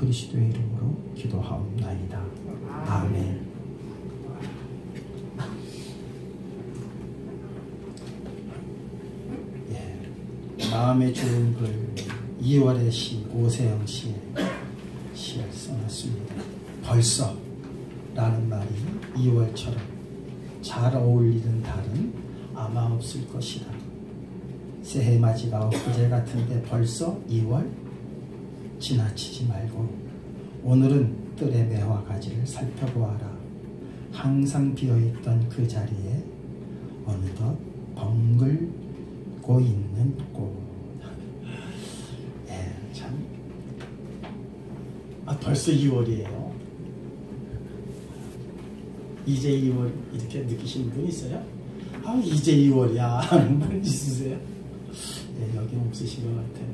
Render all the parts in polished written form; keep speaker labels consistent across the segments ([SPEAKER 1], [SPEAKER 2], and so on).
[SPEAKER 1] 그리스도의 이름으로 기도하옵나이다. 아멘. 마음의 좋은 글 2월의 시 오세영 씨의 시를 써놨습니다. 벌써 라는 말이 2월처럼 잘 어울리는 달은 아마 없을 것이다. 새해 맞이가 엊그제 같은데 벌써 2월? 지나치지 말고 오늘은 뜰의 매화 가지를 살펴보아라. 항상 비어있던 그 자리에 어느덧 벙글고 있는 꽃. 참. 벌써 2월이에요. 이제 2월 이렇게 느끼시는 분 있어요? 이제 2월이야 하는 분 있으세요? 여기는 없으신 것 같아요.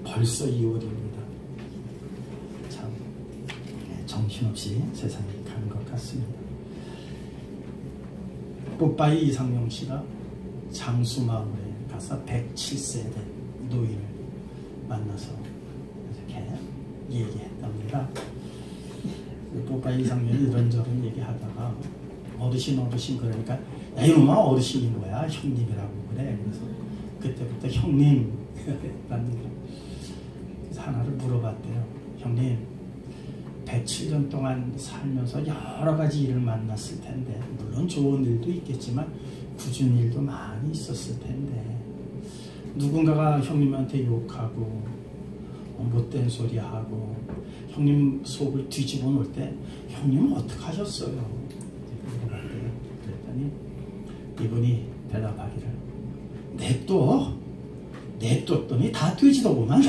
[SPEAKER 1] 벌써 2월입니다. 참 정신없이 세상이 가는 것 같습니다. 뽀빠이 이상용 씨가 장수마을에 가서 107세 된 노인을 만나서 이렇게 얘기했답니다. 뽀빠이 이상용이 이런저런 얘기하다가 어르신 그러니까 야 이놈아 어르신인 거야 형님이라고 그래. 그래서 그때부터 형님 라는 그래서 하나를 물어봤대요. 형님 107년 동안 살면서 여러 가지 일을 만났을 텐데 물론 좋은 일도 있겠지만 굳은 일도 많이 있었을 텐데 누군가가 형님한테 욕하고 못된 소리 하고 형님 속을 뒤집어 놓을 때 형님은 어떻게 하셨어요? 물어봤대요. 그랬더니 이분이 대답하기를 냅뒀더니 다 뒤지더구만.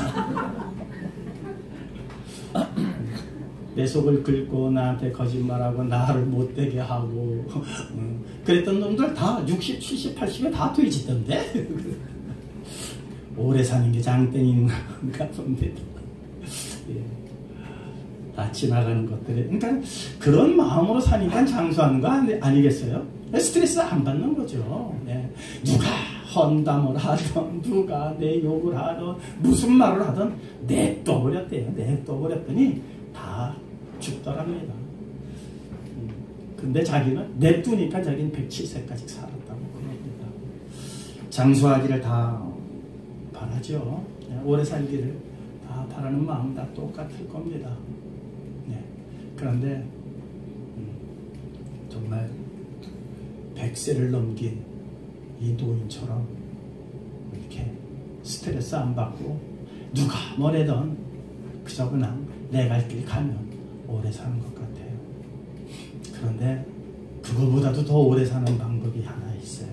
[SPEAKER 1] 내 속을 긁고 나한테 거짓말하고 나를 못되게 하고 그랬던 놈들 다 60, 70, 80에 다 뒤지던데. 오래 사는 게 장땡인가 본데. 다 지나가는 것들이 그러니까 그런 마음으로 사니까 장수하는 거 아니겠어요? 스트레스 안 받는 거죠. 누가 헌담을 하던 누가 내 욕을 하던 무슨 말을 하던 냅둬버렸대요. 냅둬버렸더니 다 죽더랍니다. 근데 자기는 냅두니까 자기는 107세까지 살았다고 그럽니다. 장수하기를 다 바라죠. 오래 살기를 다 바라는 마음 다 똑같을 겁니다. 그런데 정말 100세를 넘긴 이 노인처럼 이렇게 스트레스 안 받고 누가 뭐래던 그저 그냥 내 갈 길 가면 오래 사는 것 같아요. 그런데 그거보다도 더 오래 사는 방법이 하나 있어요.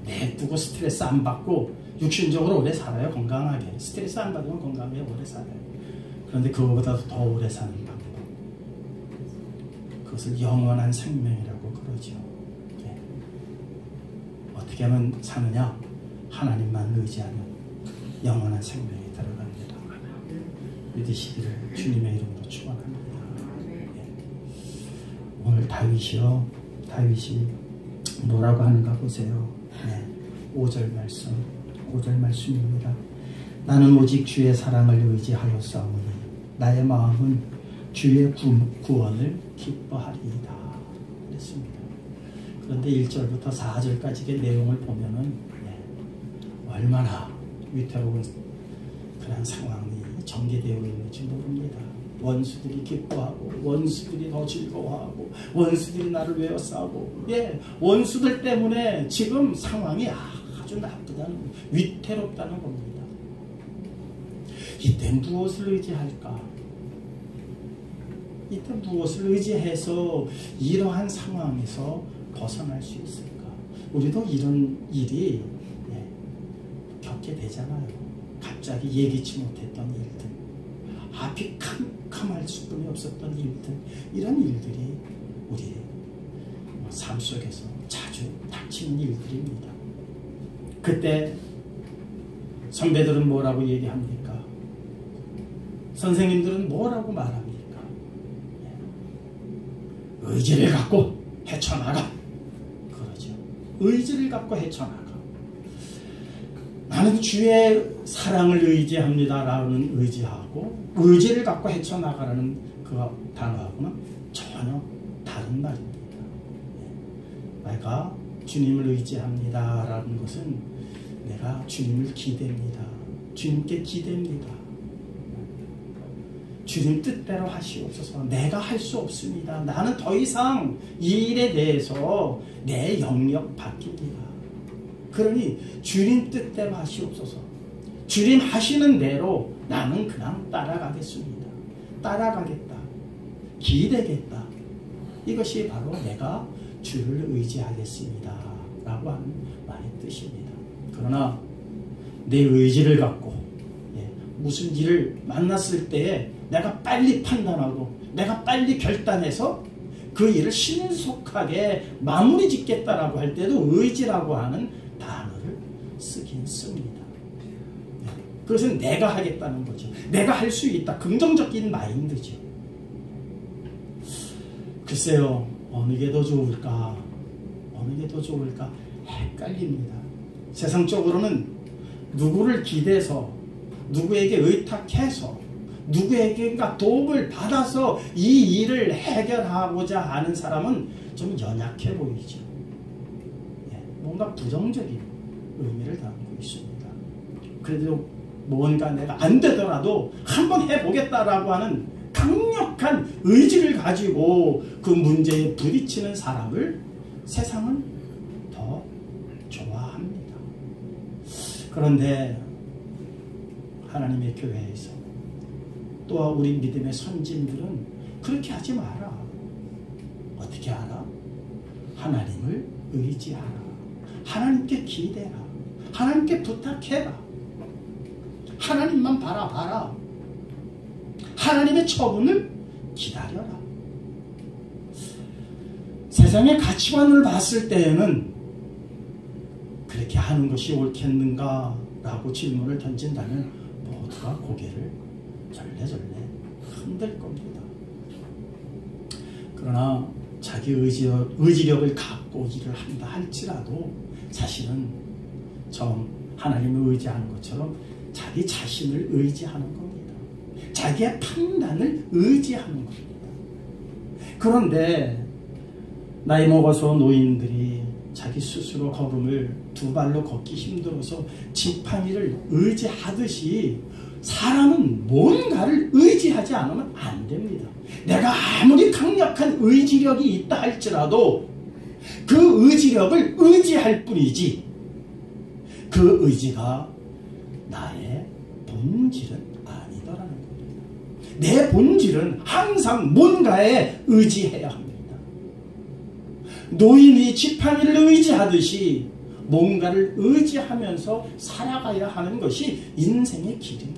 [SPEAKER 1] 내두고 스트레스 안 받고 육신적으로 오래 살아요. 건강하게. 스트레스 안 받으면 건강하게 오래 살아요. 그런데 그거보다도 더 오래 사는 방법, 그것을 영원한 생명이라고 그러죠. 어떻게 하면 사느냐? 하나님만 의지하면 영원한 생명이 들어갑니다. 믿으시기를 주님의 이름으로 축원합니다. 오늘 다윗이 뭐라고 하는가 보세요. 5절 말씀입니다. 나는 오직 주의 사랑을 의지하여 싸우니 나의 마음은 주의 구원을 기뻐하리이다. 그랬습니다. 그런데 1절부터 4절까지의 내용을 보면은 얼마나 위태로운 그런 상황이 전개되어 있는지 모릅니다. 원수들이 기뻐하고 원수들이 더 즐거워하고 원수들이 나를 외워싸고 원수들 때문에 지금 상황이 아주 나쁘다는 위태롭다는 겁니다. 이때 무엇을 의지할까? 이때 무엇을 의지해서 이러한 상황에서 벗어날 수 있을까? 우리도 이런 일이 겪게 되잖아요. 갑자기 예기치 못했던 일들, 앞이 캄캄할 수뿐이 없었던 일들, 이런 일들이 우리 삶 속에서 자주 닥치는 일들입니다. 그때 선배들은 뭐라고 얘기합니까? 선생님들은 뭐라고 말합니까? 의지를 갖고 헤쳐나가. 그러죠. 의지를 갖고 헤쳐나가. 나는 주의 사랑을 의지합니다라는 의지하고 의지를 갖고 헤쳐나가라는 그 단어하고는 전혀 다른 말입니다. 내가 주님을 의지합니다라는 것은 내가 주님을 기대합니다. 주님께 기대합니다. 주님 뜻대로 하시옵소서. 내가 할 수 없습니다. 나는 더 이상 이 일에 대해서 내 영역 바뀝니다. 그러니 주님 뜻대로 하시옵소서. 주님 하시는 대로 나는 그냥 따라가겠습니다. 따라가겠다. 기대겠다. 이것이 바로 내가 주를 의지하겠습니다. 라고 하는 말의 뜻입니다. 그러나 내 의지를 갖고 무슨 일을 만났을 때에 내가 빨리 판단하고 내가 빨리 결단해서 그 일을 신속하게 마무리 짓겠다라고 할 때도 의지라고 하는 단어를 쓰긴 씁니다. 그것은 내가 하겠다는 거죠. 내가 할 수 있다. 긍정적인 마인드죠. 글쎄요. 어느 게 더 좋을까? 어느 게 더 좋을까? 헷갈립니다. 세상적으로는 누구를 기대서 누구에게 의탁해서 누구에게인가 도움을 받아서 이 일을 해결하고자 하는 사람은 좀 연약해 보이죠. 뭔가 부정적인 의미를 담고 있습니다. 그래도 뭔가 내가 안 되더라도 한번 해보겠다라고 하는 강력한 의지를 가지고 그 문제에 부딪히는 사람을 세상은 더 좋아합니다. 그런데 하나님의 교회에서 또 우리 믿음의 선진들은 그렇게 하지 마라. 어떻게 하라? 하나님을 의지하라. 하나님께 기대라. 하나님께 부탁해라. 하나님만 바라봐라. 하나님의 처분을 기다려라. 세상의 가치관을 봤을 때에는 그렇게 하는 것이 옳겠는가? 라고 질문을 던진다면 모두가 고개를 절레절레 흔들 겁니다. 그러나 자기 의지력을 갖고 일을 한다 할지라도 사실은 처음 하나님을 의지하는 것처럼 자기 자신을 의지하는 겁니다. 자기의 판단을 의지하는 겁니다. 그런데 나이 먹어서 노인들이 자기 스스로 걸음을 두 발로 걷기 힘들어서 지팡이를 의지하듯이 사람은 뭔가를 의지하지 않으면 안 됩니다. 내가 아무리 강력한 의지력이 있다 할지라도 그 의지력을 의지할 뿐이지 그 의지가 나의 본질은 아니더라는 겁니다. 내 본질은 항상 뭔가에 의지해야 합니다. 노인이 지팡이를 의지하듯이 뭔가를 의지하면서 살아가야 하는 것이 인생의 길입니다.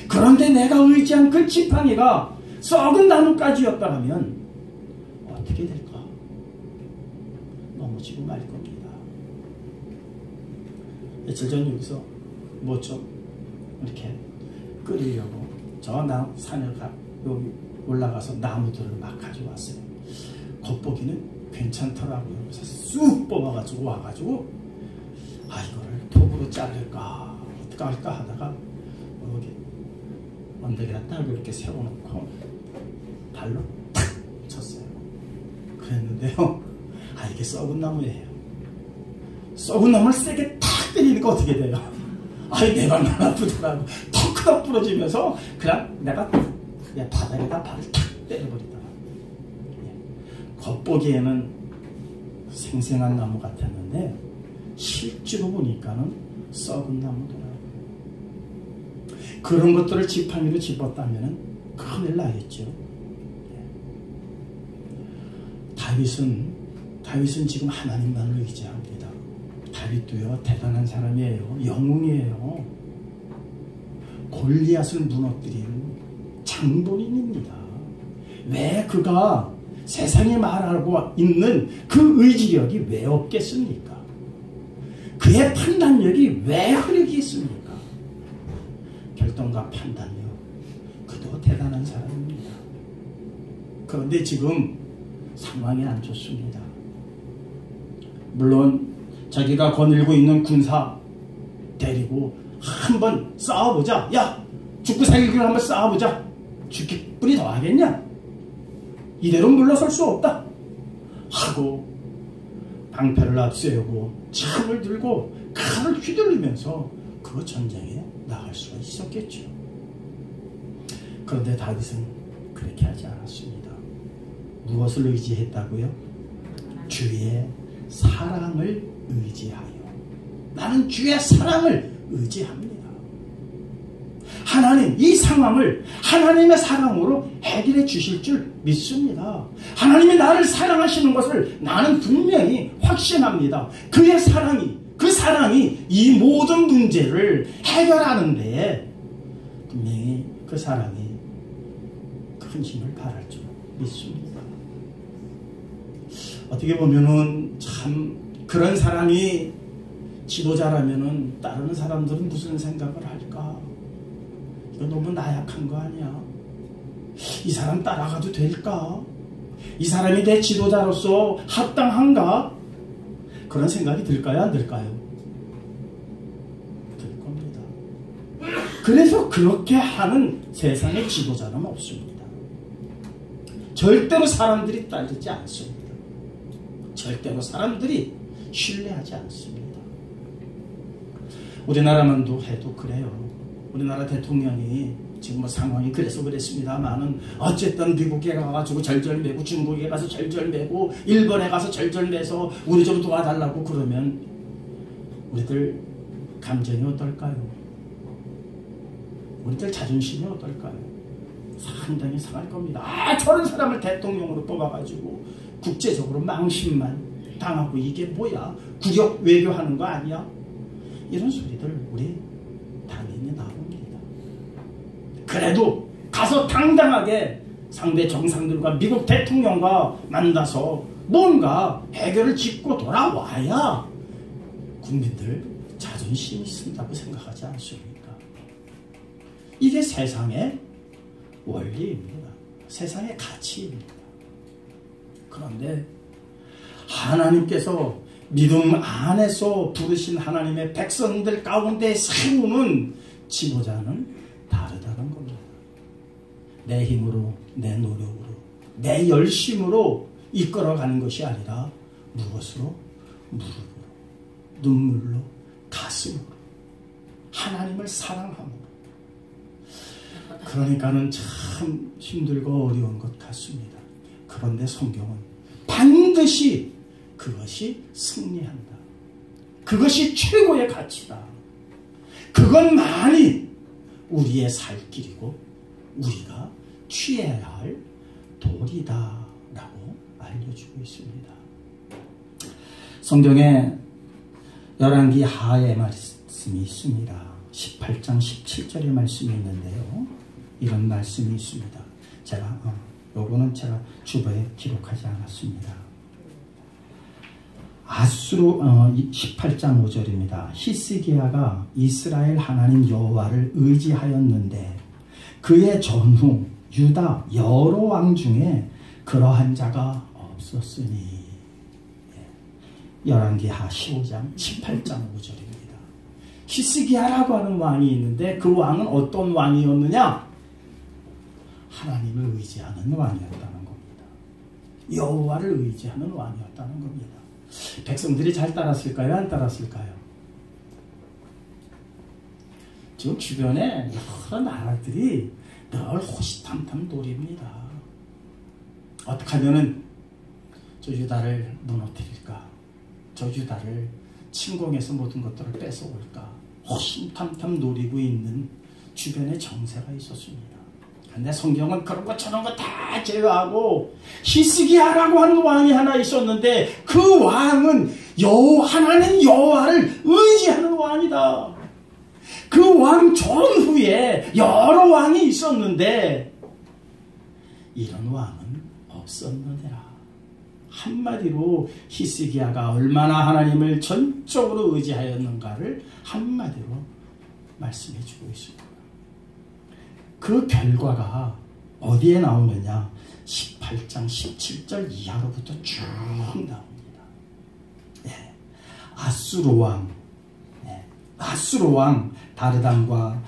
[SPEAKER 1] 그런데 내가 의지한 그 지팡이가 썩은 나뭇가지였다면 어떻게 될까? 넘어지고 말 겁니다. 며칠 전 여기서 뭐 좀 이렇게 끓이려고 저 산에 여기 올라가서 나무들을 막 가져왔어요. 겉보기는 괜찮더라고요. 그래서 쑥 뽑아가지고 와가지고 이거를 톱으로 자를까 어떡 할까 하다가 여기 언덕에다 딱 이렇게 세워놓고 발로 탁 쳤어요. 그랬는데요. 이게 썩은 나무예요. 썩은 나무를 세게 탁 때리니까 어떻게 돼요? 내 발만 아프더라고. 턱 부러지면서 그냥 내가 바닥에다 발을 탁 때려버리더라고. 겉보기에는 생생한 나무 같았는데 실제로 보니까는 썩은 나무더라고요. 그런 것들을 지팡이로 집었다면 큰일 나겠죠. 다윗은 지금 하나님만을 의지합니다. 다윗도요 대단한 사람이에요. 영웅이에요. 골리앗을 무너뜨린 장본인입니다. 왜 그가 세상이 말하고 있는 그 의지력이 왜 없겠습니까? 그의 판단력이 왜 흐르겠습니까? 결정과 판단력, 그도 대단한 사람입니다. 그런데 지금 상황이 안 좋습니다. 물론 자기가 거닐고 있는 군사, 데리고 한번 싸워보자. 야, 죽고 살기를 한번 싸워보자. 죽기 뿐이 더 하겠냐? 이대로 물러설 수 없다 하고 방패를 앞세우고 창을 들고 칼을 휘둘리면서 그 전쟁에 나갈 수가 있었겠죠. 그런데 다윗은 그렇게 하지 않았습니다. 무엇을 의지했다고요? 주의 사랑을 의지하여. 나는 주의 사랑을 의지합니다. 하나님, 이 상황을 하나님의 사랑으로 해결해 주실 줄 믿습니다. 하나님이 나를 사랑하시는 것을 나는 분명히 확신합니다. 그의 사랑이, 그 사랑이 이 모든 문제를 해결하는 데에 분명히 그 사랑이 큰 힘을 발할 줄 믿습니다. 어떻게 보면은 참 그런 사람이 지도자라면은 따르는 사람들은 무슨 생각을 할까? 이거 너무 나약한 거 아니야? 이 사람 따라가도 될까? 이 사람이 내 지도자로서 합당한가? 그런 생각이 들까요? 안 들까요? 들 겁니다. 그래서 그렇게 하는 세상의 지도자는 없습니다. 절대로 사람들이 따르지 않습니다. 절대로 사람들이 신뢰하지 않습니다. 우리나라만도 해도 그래요. 우리나라 대통령이 지금 뭐 상황이 그래서 그랬습니다만은 어쨌든 미국에 가가지고 절절매고 중국에 가서 절절매고 일본에 가서 절절매서 우리 좀 도와달라고 그러면 우리들 감정이 어떨까요? 우리들 자존심이 어떨까요? 상당히 상할 겁니다. 아, 저런 사람을 대통령으로 뽑아가지고 국제적으로 망신만 당하고 이게 뭐야? 국역 외교하는 거 아니야? 이런 소리들 우리 당연히 나옵니다. 그래도 가서 당당하게 상대 정상들과 미국 대통령과 만나서 뭔가 해결을 짚고 돌아와야 국민들 자존심이 있다고 생각하지 않습니까? 이게 세상의 원리입니다. 세상의 가치입니다. 그런데 하나님께서 믿음 안에서 부르신 하나님의 백성들 가운데 세우는 지도자는 다르다는 겁니다. 내 힘으로, 내 노력으로, 내 열심으로 이끌어가는 것이 아니라 무엇으로? 무릎으로, 눈물로, 가슴으로 하나님을 사랑함으로. 그러니까는 참 힘들고 어려운 것 같습니다. 그런데 성경은 반드시 그것이 승리한다. 그것이 최고의 가치다. 그것만이 우리의 살 길이고 우리가 취해야 할 도리다 라고 알려주고 있습니다. 성경에 열왕기 하의 말씀이 있습니다. 18장 17절의 말씀이 있는데요. 이런 말씀이 있습니다. 요거는 제가 주보에 기록하지 않았습니다. 18장 5절입니다. 히스기야가 이스라엘 하나님 여호와를 의지하였는데 그의 전후 유다 여러 왕 중에 그러한 자가 없었으니. 열왕기하 15장 18장 5절입니다. 히스기야라고 하는 왕이 있는데 그 왕은 어떤 왕이었느냐? 하나님을 의지하는 왕이었다는 겁니다. 여호와를 의지하는 왕이었다는 겁니다. 백성들이 잘 따랐을까요? 안 따랐을까요? 지금 주변에 여러 나라들이 늘 호시탐탐 노립니다. 어떻게 하면은 저 유다를 무너뜨릴까? 저 유다를 침공해서 모든 것들을 뺏어올까? 호시탐탐 노리고 있는 주변에 정세가 있었습니다. 근데 성경은 그런 거 저런 거 다 제외하고 히스기야라고 하는 왕이 하나 있었는데 그 왕은 하나님 여호와를 의지하는 왕이다. 그 왕 전후에 여러 왕이 있었는데 이런 왕은 없었느니라. 한마디로 히스기야가 얼마나 하나님을 전적으로 의지하였는가를 한마디로 말씀해 주고 있습니다. 그 결과가 어디에 나오느냐? 18장 17절 이하로부터 쭉 나옵니다. 아수르 왕 아수르 왕 다르단과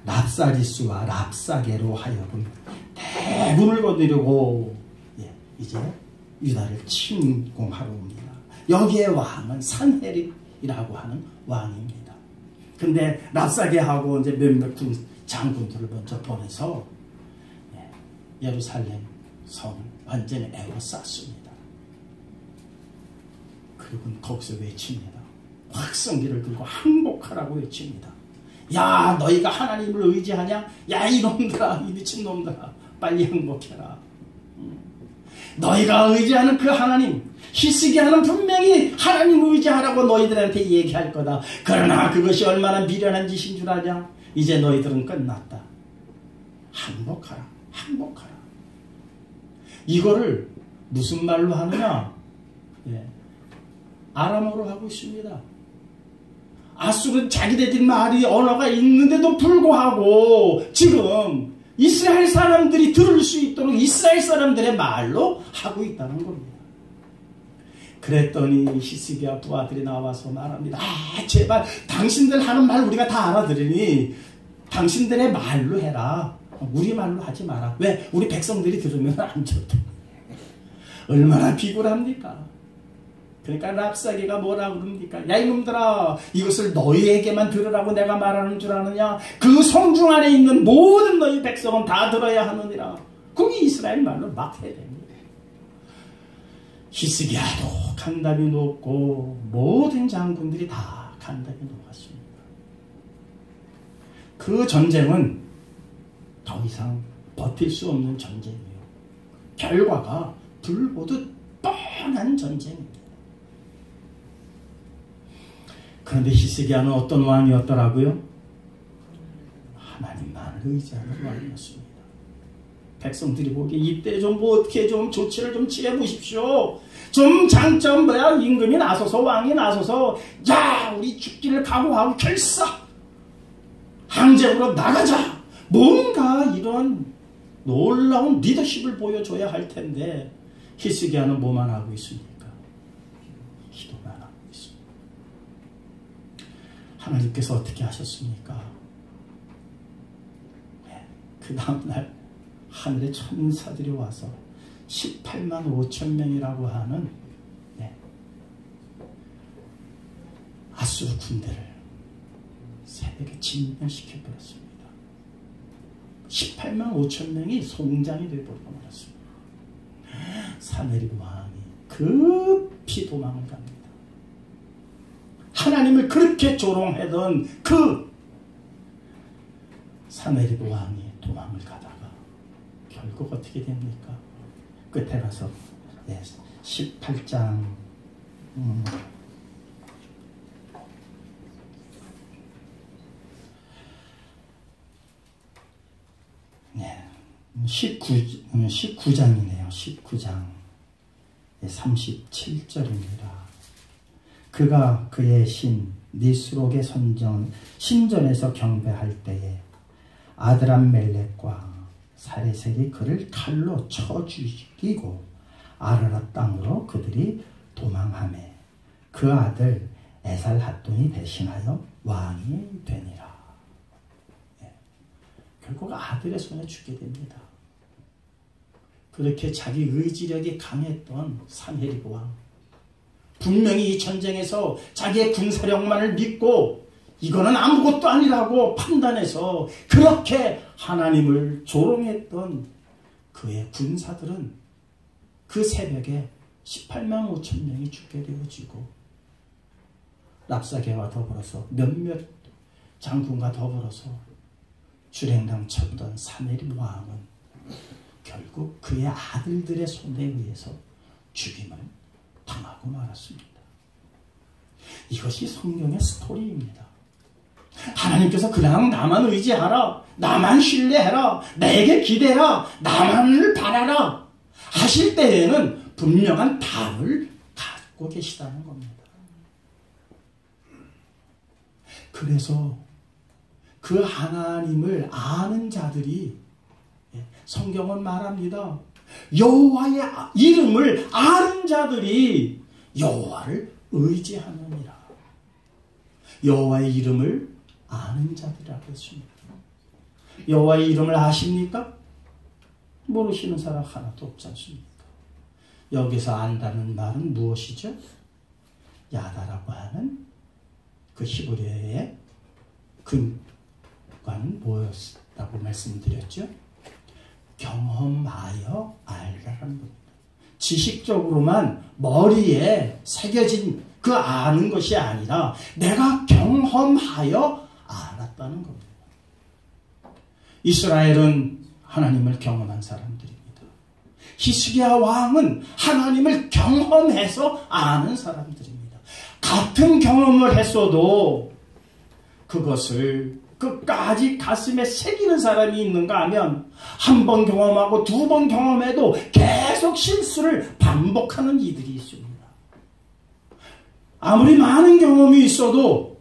[SPEAKER 1] 랍사리스와 랍사게로 하여금 대군을 거두려고 이제 유다를 침공하러 옵니다. 여기에 왕은 산헤립이라고 하는 왕입니다. 근데 랍사게하고 이제 몇몇 장군들을 먼저 보내서 예루살렘 성을 완전히 에워쌌습니다. 그리고 거기서 외칩니다. 확성기를 들고 항복하라고 외칩니다. 야, 너희가 하나님을 의지하냐? 야, 이놈들아, 이 미친놈들아, 빨리 항복해라. 너희가 의지하는 그 하나님, 히스기야는 분명히 하나님을 의지하라고 너희들한테 얘기할 거다. 그러나 그것이 얼마나 미련한 짓인 줄 아냐? 이제 너희들은 끝났다. 항복하라, 항복하라. 이거를 무슨 말로 하느냐? 아람어로 하고 있습니다. 아수르는 자기네들 말이 언어가 있는데도 불구하고 지금 이스라엘 사람들이 들을 수 있도록 이스라엘 사람들의 말로 하고 있다는 겁니다. 그랬더니 히스기야 부하들이 나와서 말합니다. 아, 제발 당신들 하는 말 우리가 다 알아들으니 당신들의 말로 해라. 우리 말로 하지 마라. 왜? 우리 백성들이 들으면 안 좋다. 얼마나 비굴합니까? 그러니까 랍사게가 뭐라 그럽니까? 야, 이놈들아, 이것을 너희에게만 들으라고 내가 말하는 줄 아느냐? 그 성중 안에 있는 모든 너희 백성은 다 들어야 하느니라. 그게 이스라엘 말로 막 해야 됩니다. 히스기야도 간담이 높고 모든 장군들이 다 간담이 높았습니다. 그 전쟁은 더 이상 버틸 수 없는 전쟁이에요. 결과가 불 보듯 뻔한 전쟁입니다. 그런데 히스기야는 어떤 왕이었더라고요? 하나님만을 의지하는 왕이었습니다. 백성들이 보기에 이때 좀 뭐 어떻게 좀 조치를 좀 취해 보십시오. 좀 장점 뭐야, 임금이 나서서 왕이 나서서 야, 우리 죽기를 각오하고 결사 항쟁으로 나가자. 뭔가 이런 놀라운 리더십을 보여줘야 할 텐데 히스기야는 뭐만 하고 있습니까? 기도만 하고 있습니다. 하나님께서 어떻게 하셨습니까? 그 다음날 하늘의 천사들이 와서 18만 5천 명이라고 하는 아수르 군대를 새벽에 진멸시켜버렸습니다. 18만 5천 명이 송장이 되어버리고 말았습니다. 산헤립 왕이 급히 도망을 갑니다. 하나님을 그렇게 조롱하던 그 산헤립 왕이 도망을 가다가 결국 어떻게 됩니까? 끝에 가서 18장 19장이네요. 19장 37절입니다. 그가 그의 신 니스록의 신전에서 경배할 때에 아드람멜렉과 사레색이 그를 칼로 쳐 죽이고 아라랏 땅으로 그들이 도망하매 그 아들 에살핫돈이 대신하여 왕이 되니라. 결국 아들의 손에 죽게 됩니다. 그렇게 자기 의지력이 강했던 산헤립 왕, 분명히 이 전쟁에서 자기의 군사력만을 믿고 이거는 아무것도 아니라고 판단해서 그렇게 하나님을 조롱했던 그의 군사들은 그 새벽에 18만 5천 명이 죽게 되어지고 랍사게와 더불어서 몇몇 장군과 더불어서 주랭랑 쳤던 산헤립 왕은 결국 그의 아들들의 손에 의해서 죽임을 당하고 말았습니다. 이것이 성경의 스토리입니다. 하나님께서 그냥 나만 의지하라, 나만 신뢰해라, 내게 기대라, 나만을 바라라 하실 때에는 분명한 답을 갖고 계시다는 겁니다. 그래서 그 하나님을 아는 자들이, 성경은 말합니다. 여호와의 이름을 아는 자들이 여호와를 의지하느니라. 여호와의 이름을 아는 자들이라고 했습니다. 여호와의 이름을 아십니까? 모르시는 사람 하나도 없지 않습니까? 여기서 안다는 말은 무엇이죠? 야다라고 하는 그 히브리어의 근관은 뭐였다고 말씀드렸죠? 경험하여 알라는 겁니다. 지식적으로만 머리에 새겨진 그 아는 것이 아니라 내가 경험하여 알았다는 겁니다. 이스라엘은 하나님을 경험한 사람들입니다. 히스기야 왕은 하나님을 경험해서 아는 사람들입니다. 같은 경험을 했어도 그것을 끝까지 가슴에 새기는 사람이 있는가 하면 한 번 경험하고 두 번 경험해도 계속 실수를 반복하는 이들이 있습니다. 아무리 많은 경험이 있어도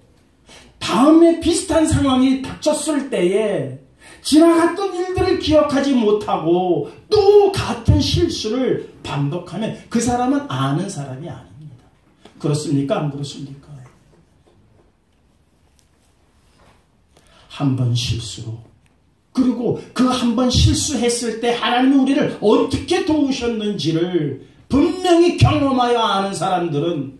[SPEAKER 1] 다음에 비슷한 상황이 닥쳤을 때에 지나갔던 일들을 기억하지 못하고 또 같은 실수를 반복하면 그 사람은 아는 사람이 아닙니다. 그렇습니까? 안 그렇습니까? 한 번 실수로, 그리고 그 한 번 실수했을 때 하나님이 우리를 어떻게 도우셨는지를 분명히 경험하여 아는 사람들은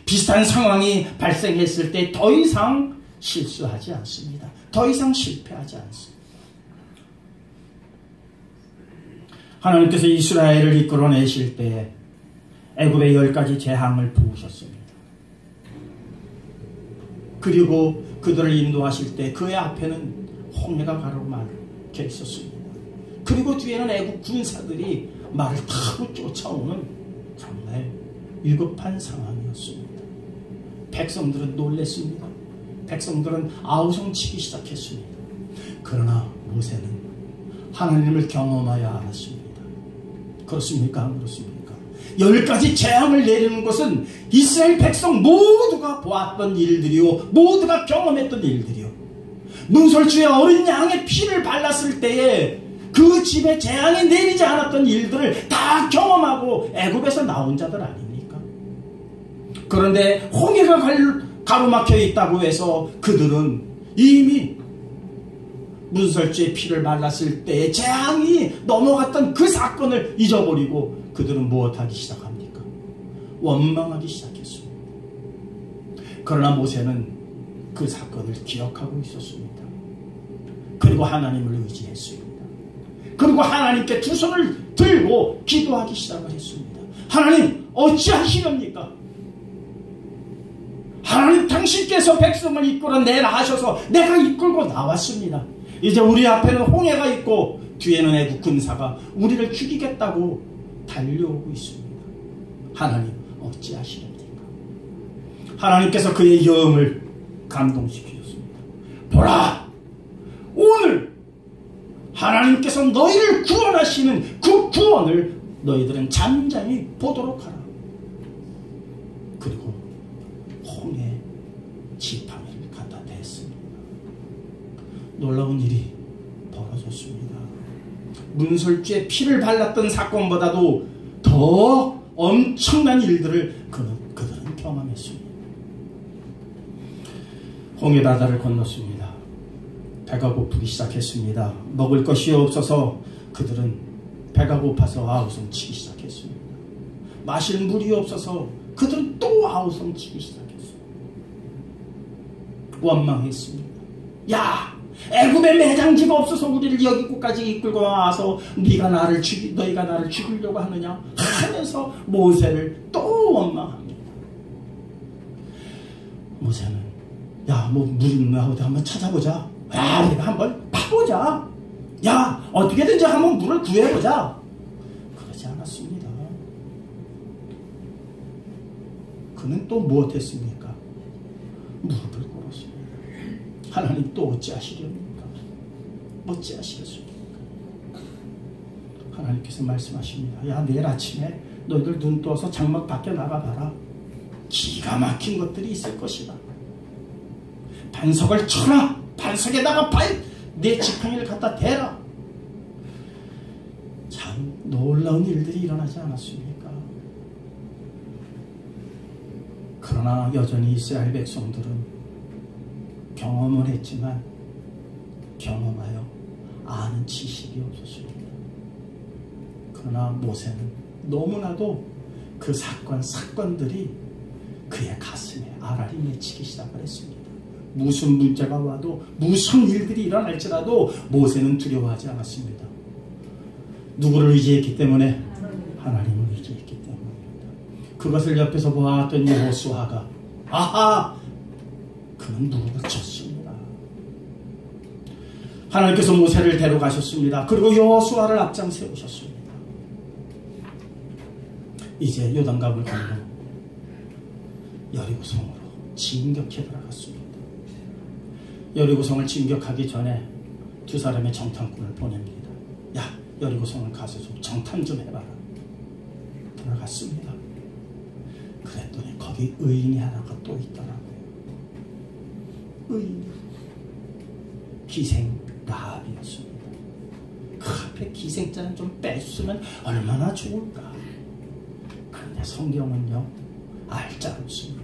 [SPEAKER 1] 비슷한 상황이 발생했을 때 더 이상 실수하지 않습니다. 더 이상 실패하지 않습니다. 하나님께서 이스라엘을 이끌어내실 때 애굽의 10가지 재앙을 부으셨습니다. 그리고 그들을 인도하실 때 그의 앞에는 홍해가 가로막혀 있었습니다. 그리고 뒤에는 애국 군사들이 말을 타고 쫓아오는 정말 위급한 상황이었습니다. 백성들은 놀랬습니다. 백성들은 아우성치기 시작했습니다. 그러나 모세는 하나님을 경험하여 알았습니다. 그렇습니까? 안 그렇습니까? 10가지 재앙을 내리는 것은 이스라엘 백성 모두가 보았던 일들이요, 모두가 경험했던 일들이요. 문설주의 어린 양의 피를 발랐을 때에 그 집에 재앙이 내리지 않았던 일들을 다 경험하고 애굽에서 나온 자들 아닙니까? 그런데 홍해가 가로막혀 있다고 해서 그들은 이미 문설주의 피를 발랐을 때에 재앙이 넘어갔던 그 사건을 잊어버리고 그들은 무엇하기 시작합니까? 원망하기 시작했습니다. 그러나 모세는 그 사건을 기억하고 있었습니다. 그리고 하나님을 의지했습니다. 그리고 하나님께 두 손을 들고 기도하기 시작을 했습니다. 하나님, 어찌하시렵니까? 하나님, 당신께서 백성을 이끌어내라 하셔서 내가 이끌고 나왔습니다. 이제 우리 앞에는 홍해가 있고 뒤에는 애국 군사가 우리를 죽이겠다고 달려오고 있습니다. 하나님, 어찌하시렵니까? 하나님께서 그의 영을 감동시키셨습니다. 보라, 오늘 하나님께서 너희를 구원하시는 그 구원을 너희들은 잠잠히 보도록 하라. 그리고 홍해 지팡이를 갖다 댔습니다. 놀라운 일이 벌어졌습니다. 문설주에 피를 발랐던 사건보다도 더 엄청난 일들을 그들은 경험했습니다. 홍해 바다를 건넜습니다. 배가 고프기 시작했습니다. 먹을 것이 없어서 그들은 배가 고파서 아우성치기 시작했습니다. 마실 물이 없어서 그들은 또 아우성치기 시작했습니다. 원망했습니다. 야, 애굽에 매장지가 없어서 우리를 여기까지 이끌고 와서 너희가 나를 죽이려고 하느냐 하면서 모세를 또 원망합니다. 모세는 야, 뭐 물 있나 어디 한번 찾아보자. 야, 우리가 한번 파보자. 야, 어떻게든지 한번 물을 구해보자. 그러지 않았습니다. 그는 또 무엇했습니까? 무릎을 꿇었습니다. 하나님, 또 어찌하시렵니까? 어찌하시겠습니까? 하나님께서 말씀하십니다. 야, 내일 아침에 너희들 눈 떠서 장막 밖에 나가봐라. 기가 막힌 것들이 있을 것이다. 반석을 쳐라. 반석에다가 내 지팡이를 갖다 대라. 참 놀라운 일들이 일어나지 않았습니까? 그러나 여전히 이스라엘 백성들은 경험을 했지만 경험하여 아는 지식이 없었습니다. 그러나 모세는 너무나도 그 사건들이 그의 가슴에 알알이 맺히기 시작을 했습니다. 무슨 문제가 와도 무슨 일들이 일어날지라도 모세는 두려워하지 않았습니다. 누구를 의지했기 때문에? 하나님을 의지했기 때문입니다. 그것을 옆에서 보았던 여호수아가 아하! 그는 누구를 쳤습니다. 하나님께서 모세를 데려가셨습니다. 그리고 여호수아를 앞장 세우셨습니다. 이제 요단강을 건너 여리고성으로 진격해 들어갔습니다. 여리고성을 진격하기 전에 두 사람의 정탐꾼을 보냅니다. 야, 여리고성을 가서 좀 정탐 좀 해봐라. 들어갔습니다. 그랬더니 거기 의인이 하나가 또 있더라고요. 의인, 기생 라합이었습니다. 그 앞에 기생자는 좀 뺐으면 얼마나 좋을까. 그런데 성경은요 알짜롭습니다.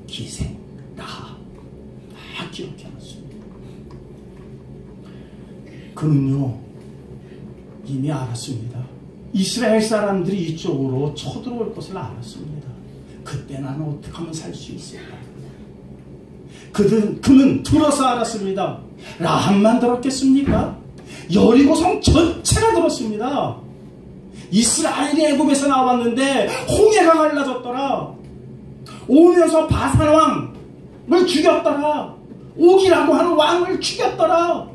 [SPEAKER 1] 기생 라합 다 기억해놨습니다. 그는요 이미 알았습니다. 이스라엘 사람들이 이쪽으로 쳐들어올 것을 알았습니다. 그때 나는 어떻게 하면 살 수 있을까? 그는 들어서 알았습니다. 라합만 들었겠습니까? 여리고성 전체가 들었습니다. 이스라엘이 애굽에서 나왔는데 홍해가 갈라졌더라. 오면서 바산 왕을 죽였더라. 옥이라고 하는 왕을 죽였더라.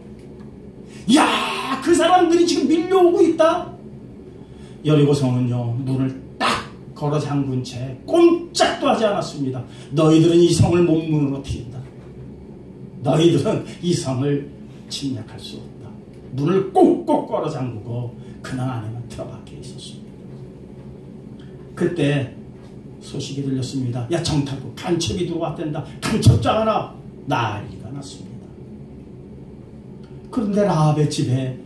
[SPEAKER 1] 야, 그 사람들이 지금 밀려오고 있다. 여리고성은요 문을 딱 걸어 잠근 채 꼼짝도 하지 않았습니다. 너희들은 이 성을 몸문으로 튑다. 너희들은 이 성을 침략할 수 없다. 문을 꼭꼭 걸어 잠그고 그냥 안에만 들어박혀 있었습니다. 그때 소식이 들렸습니다. 야, 정탐꾼 간첩이 들어왔댄다. 간첩 잡아라. 난리가 났습니다. 그런데 라합의 집에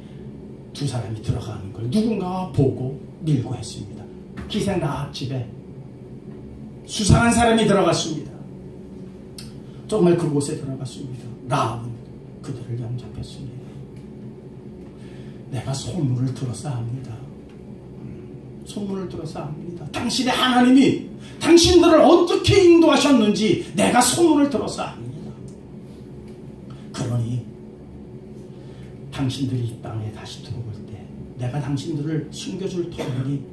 [SPEAKER 1] 두 사람이 들어가는 걸 누군가가 보고 밀고 했습니다. 기생 라합 집에 수상한 사람이 들어갔습니다. 정말 그곳에 들어갔습니다. 라합은 그들을 영접했습니다. 내가 소문을 들어서 압니다. 소문을 들어서 압니다. 당신의 하나님이 당신들을 어떻게 인도하셨는지 내가 소문을 들어서 압니다. 그러니 당신들이 이 땅에 다시 들어올 때 내가 당신들을 숨겨줄 터이니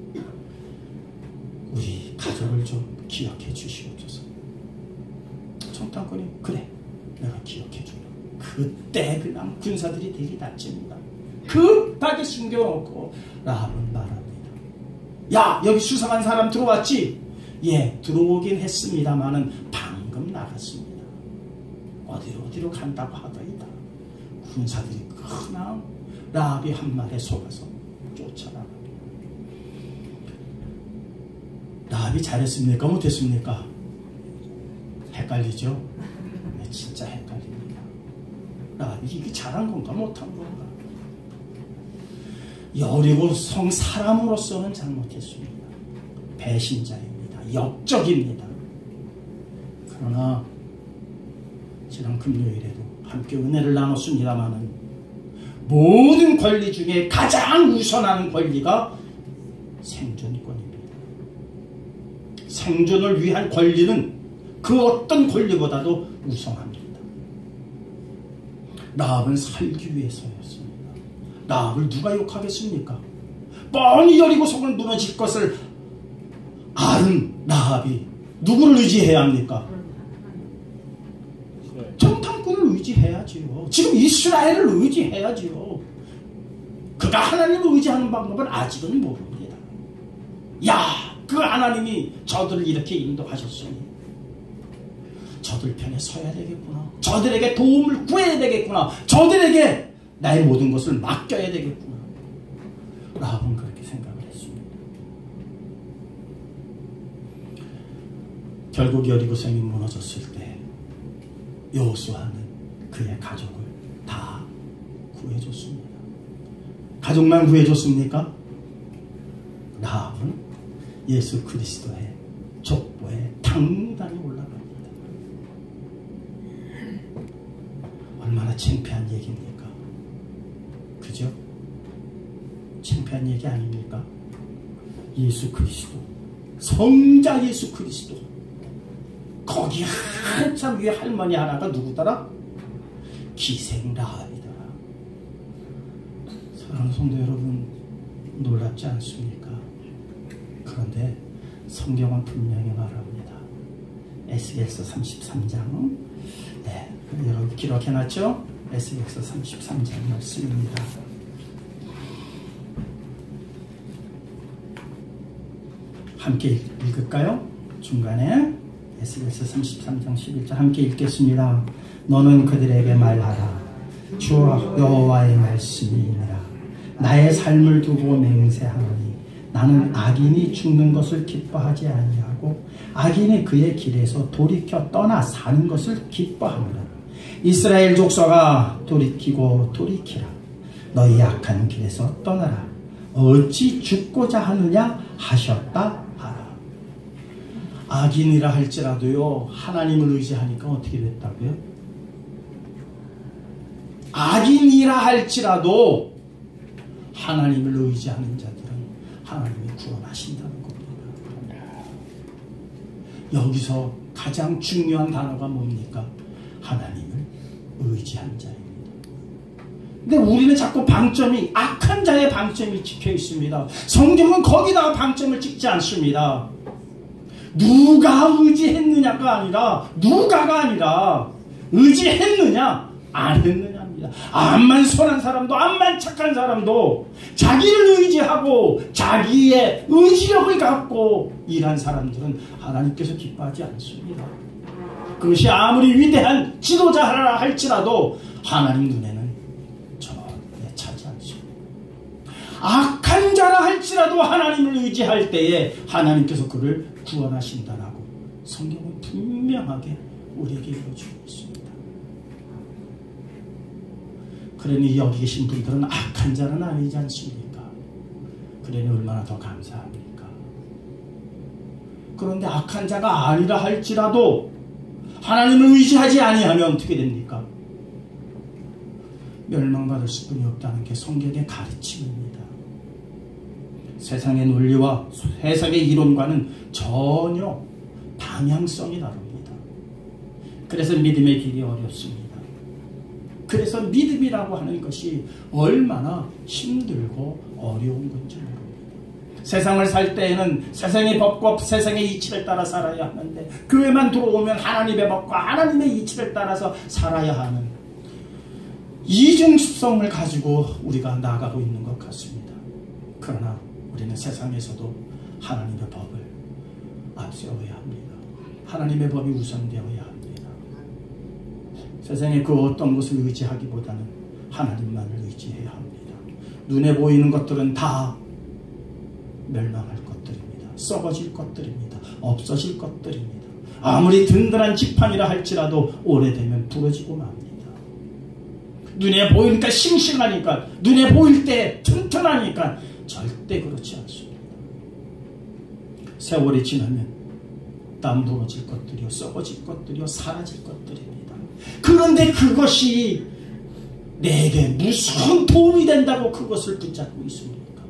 [SPEAKER 1] 우리 가족을 좀 기억해 주시옵소서. 정탐꾼이 그래 내가 기억해 주라. 그때 그냥 군사들이 들이닥칩니다. 급하게 숨겨놓고 라합은 말합니다. 야, 여기 수상한 사람 들어왔지? 예, 들어오긴 했습니다마는 방금 나갔습니다. 어디로 간다고 하더이다. 군사들이 그냥 라합이 한 말에 속아서 쫓아나갑니다. 라합이 잘했습니까? 못했습니까? 헷갈리죠? 네, 진짜 헷갈립니다. 라합이 이게 잘한 건가 못한 건가? 여리고성 사람으로서는 잘못했습니다. 배신자입니다. 역적입니다. 그러나 지난 금요일에도 함께 은혜를 나눴습니다마는 모든 권리 중에 가장 우선하는 권리가 생존권입니다. 생존을 위한 권리는 그 어떤 권리보다도 우선합니다. 라합은 살기 위해서였습니다. 라합을 누가 욕하겠습니까? 뻔히 여리고성을 무너질 것을 아는 라합이 누구를 의지해야 합니까? 정탐꾼을 의지해야지요. 지금 이스라엘을 의지해야지요. 그가 하나님을 의지하는 방법은 아직은 모릅니다. 야, 그 하나님이 저들을 이렇게 인도하셨으니 저들 편에 서야 되겠구나. 저들에게 도움을 구해야 되겠구나. 저들에게 나의 모든 것을 맡겨야 되겠구나. 라합은 그렇게 생각을 했습니다. 결국 여리고성이 무너졌을 때 여호수아는 그의 가족을 다 구해줬습니다. 가족만 구해줬습니까? 라합은 예수 그리스도의 족보에 당당히 올라갑니다. 얼마나 창피한 얘기입니까? 그죠? 창피한 얘기 아닙니까? 예수 그리스도, 성자 예수 그리스도, 거기 한참 위에 할머니 하나가 누구더라? 기생라합이더라. 사랑하는 성도 여러분, 놀랍지 않습니까? 그런데 성경은 분명히 말합니다. 에스겔서 33장, 네, 여러분 기록해놨죠? 에스겔서 33장 말씀입니다. 함께 읽을까요? 중간에 에스겔서 33장 11절 함께 읽겠습니다. 너는 그들에게 말하라. 주 여호와의 말씀이니라. 나의 삶을 두고 맹세하노니 나는 악인이 죽는 것을 기뻐하지 아니하고 악인이 그의 길에서 돌이켜 떠나 사는 것을 기뻐하노라. 이스라엘 족속아 돌이키고 돌이키라. 너희 악한 길에서 떠나라. 어찌 죽고자 하느냐 하셨다 하라. 악인이라 할지라도요, 하나님을 의지하니까 어떻게 됐다고요? 악인이라 할지라도 하나님을 의지하는 자들은 하나님이 구원하신다는 겁니다. 여기서 가장 중요한 단어가 뭡니까? 하나님을 의지한 자입니다. 근데 우리는 자꾸 방점이, 악한 자의 방점이 찍혀 있습니다. 성경은 거기다가 방점을 찍지 않습니다. 누가 의지했느냐가 아니라, 누가가 아니라 의지했느냐 안 했느냐입니다. 암만 선한 사람도, 암만 착한 사람도 자기를 의지하고 자기의 의지력을 갖고 일한 사람들은 하나님께서 기뻐하지 않습니다. 그것이 아무리 위대한 지도자라 할지라도 하나님 눈에는 전혀 차지 않습니다. 악한 자라 할지라도 하나님을 의지할 때에 하나님께서 그를 구원하신다라고 성경은 분명하게 우리에게 이루어주고 있습니다. 그러니 여기 계신 분들은 악한 자는 아니지 않습니까? 그러니 얼마나 더 감사합니까? 그런데 악한 자가 아니라 할지라도 하나님을 의지하지 아니하면 어떻게 됩니까? 멸망받을 수뿐이 없다는 게 성경의 가르침입니다. 세상의 논리와 세상의 이론과는 전혀 방향성이 다릅니다. 그래서 믿음의 길이 어렵습니다. 그래서 믿음이라고 하는 것이 얼마나 힘들고 어려운 건지 모릅니다. 세상을 살 때에는 세상의 법과 세상의 이치를 따라 살아야 하는데 교회만 들어오면 하나님의 법과 하나님의 이치를 따라서 살아야 하는 이중성을 가지고 우리가 나아가고 있는 것 같습니다. 그러나 우리는 세상에서도 하나님의 법을 앞세워야 합니다. 하나님의 법이 우선되어야 합니다. 세상의 그 어떤 것을 의지하기보다는 하나님만을 의지해야 합니다. 눈에 보이는 것들은 다 멸망할 것들입니다. 썩어질 것들입니다. 없어질 것들입니다. 아무리 든든한 지팡이라 할지라도 오래되면 부러지고 맙니다. 눈에 보이니까 싱싱하니까, 눈에 보일 때 튼튼하니까 절대 그렇지 않습니다. 세월이 지나면 남부러질 것들이요, 썩어질 것들이요, 사라질 것들입니다. 그런데 그것이 내게 무슨 도움이 된다고 그것을 붙잡고 있습니까?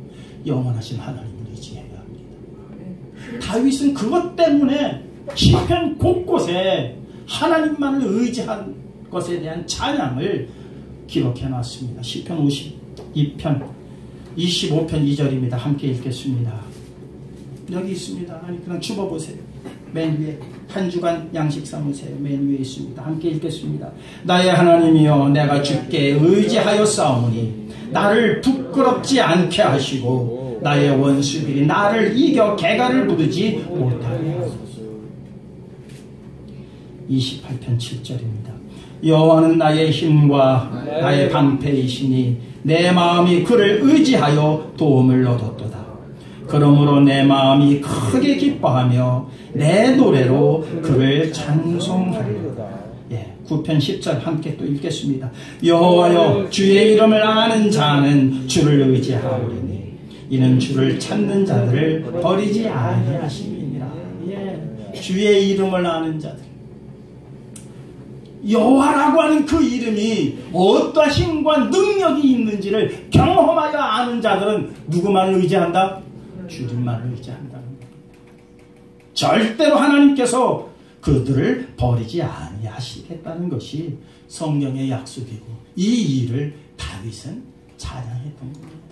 [SPEAKER 1] 영원하신 하나님을 의지해야 합니다. 다윗은 그것 때문에 시편 곳곳에 하나님만을 의지한 것에 대한 찬양을 기록해 놨습니다. 시편 52편 25편 2절입니다. 함께 읽겠습니다. 여기 있습니다. 아니 그냥 줍어보세요. 맨 위에 한 주간 양식 삼으세요. 맨 위에 있습니다. 함께 읽겠습니다. 나의 하나님이여, 내가 주께 의지하여 싸우니 나를 부끄럽지 않게 하시고 나의 원수들이 나를 이겨 개가를 부르지 못하게 하소서. 28편 7절입니다. 여호와는 나의 힘과 나의 방패이시니 내 마음이 그를 의지하여 도움을 얻었도다. 그러므로 내 마음이 크게 기뻐하며 내 노래로 그를 찬송하리로다. 9편 10절 함께 또 읽겠습니다. 여호와여, 주의 이름을 아는 자는 주를 의지하오리니 이는 주를 찾는 자들을 버리지 아니하심이니라. 주의 이름을 아는 자들, 여호와라고 하는 그 이름이 어떠한 힘과 능력이 있는지를 경험하여 아는 자들은 누구만을 의지한다? 주님만을 의지한다는 겁니다. 절대로 하나님께서 그들을 버리지 아니하시겠다는 것이 성경의 약속이고 이 일을 다윗은 찬양했던 겁니다.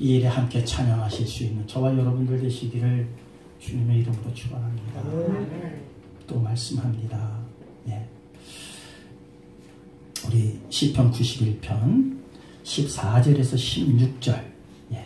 [SPEAKER 1] 이 일에 함께 찬양하실 수 있는 저와 여러분들 되시기를 주님의 이름으로 축원합니다. 또 말씀합니다. 예. 우리 시편 91편 14절에서 16절 예.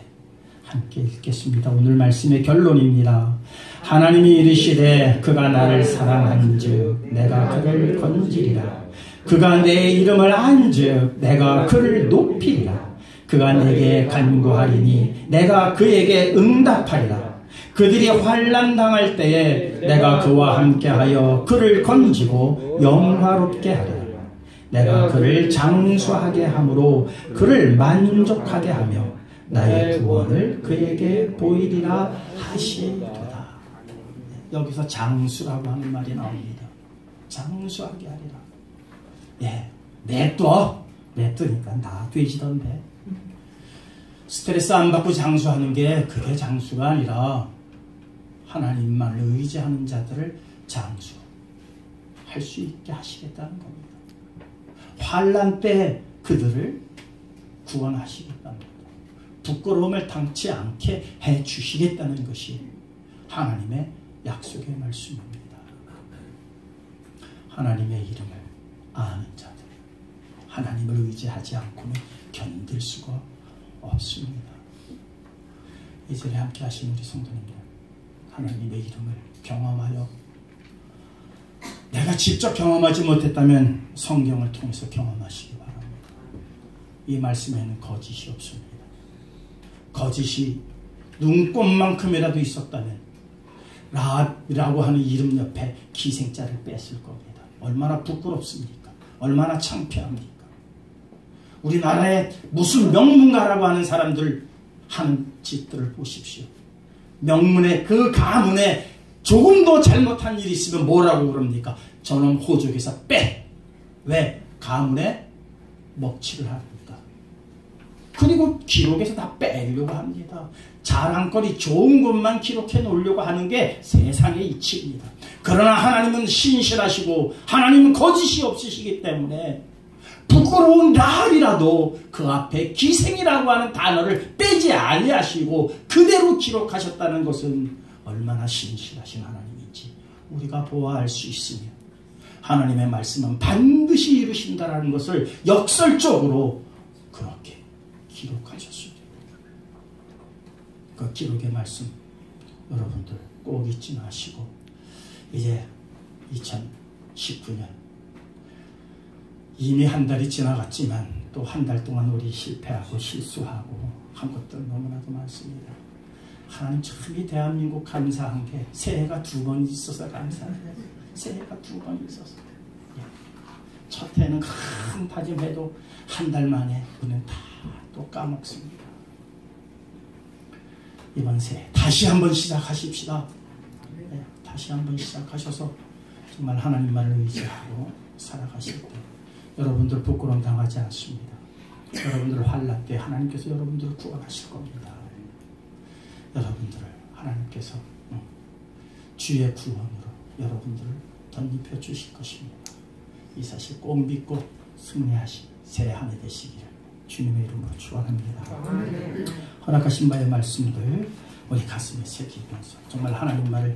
[SPEAKER 1] 함께 읽겠습니다. 오늘 말씀의 결론입니다. 하나님이 이르시되 그가 나를 사랑한즉 내가 그를 건지리라. 그가 내 이름을 안즉 내가 그를 높이리라. 그가 내게 간구하리니 내가 그에게 응답하리라. 그들이 환난 당할 때에 내가 그와 함께하여 그를 건지고 영화롭게 하리라. 내가 그를 장수하게 함으로 그를 만족하게 하며 나의 구원을 그에게 보이리라 하시리라. 여기서 장수라고 하는 말이 나옵니다. 장수하게 하리라. 예, 내두니까 나 되지던데. 스트레스 안 받고 장수하는 게 그게 장수가 아니라 하나님만을 의지하는 자들을 장수할 수 있게 하시겠다는 겁니다. 환난 때 그들을 구원하시겠다는 겁니다. 부끄러움을 당치 않게 해주시겠다는 것이 하나님의 약속의 말씀입니다. 하나님의 이름을 아는 자들, 하나님을 의지하지 않고는 견딜 수가 없습니다. 이 절에 함께 하신 우리 성도님들, 하나님의 이름을 경험하여 내가 직접 경험하지 못했다면 성경을 통해서 경험하시기 바랍니다. 이 말씀에는 거짓이 없습니다. 거짓이 눈꼽만큼이라도 있었다면 라합이라고 하는 이름 옆에 기생자를 뺐을 겁니다. 얼마나 부끄럽습니까? 얼마나 창피합니까? 우리나라에 무슨 명문가라고 하는 사람들 하는 짓들을 보십시오. 명문의 그 가문에 조금도 잘못한 일이 있으면 뭐라고 그럽니까? 저놈 호족에서 빼! 왜? 가문에 먹칠을 합니까? 그리고 기록에서 다 빼려고 합니다. 자랑거리 좋은 것만 기록해 놓으려고 하는 게 세상의 이치입니다. 그러나 하나님은 신실하시고 하나님은 거짓이 없으시기 때문에 부끄러운 라합이라도 그 앞에 기생이라고 하는 단어를 빼지 아니하시고 그대로 기록하셨다는 것은 얼마나 신실하신 하나님인지 우리가 보아할 수 있으며 하나님의 말씀은 반드시 이루신다는 것을 역설적으로 그렇게 기록하셨습니다. 그 기록의 말씀 여러분들 꼭 잊지 마시고 이제 2019년 이미 한 달이 지나갔지만 또 한 달 동안 우리 실패하고 실수하고 한 것들 너무나도 많습니다. 하나님 참 이 대한민국 감사한 게 새해가 2번 있어서 감사해요. 새해가 2번 있어서. 첫 해는 큰 다짐해도 한 달 만에 우리는 다 또 까먹습니다. 이번 새해 다시 한번 시작하십시다. 네, 다시 한번 시작하셔서 정말 하나님만을 의지하고 살아가실 때 여러분들 부끄러움 당하지 않습니다. 여러분들 환난 때 하나님께서 여러분들을 구원하실 겁니다. 여러분들을 하나님께서 주의 구원으로 여러분들을 덧입혀 주실 것입니다. 이 사실 꼭 믿고 승리하신 새해 한 해 되시기를 주님의 이름으로 축원합니다. 허락하신 바의 말씀들 우리 가슴에 새기면서 정말 하나님만을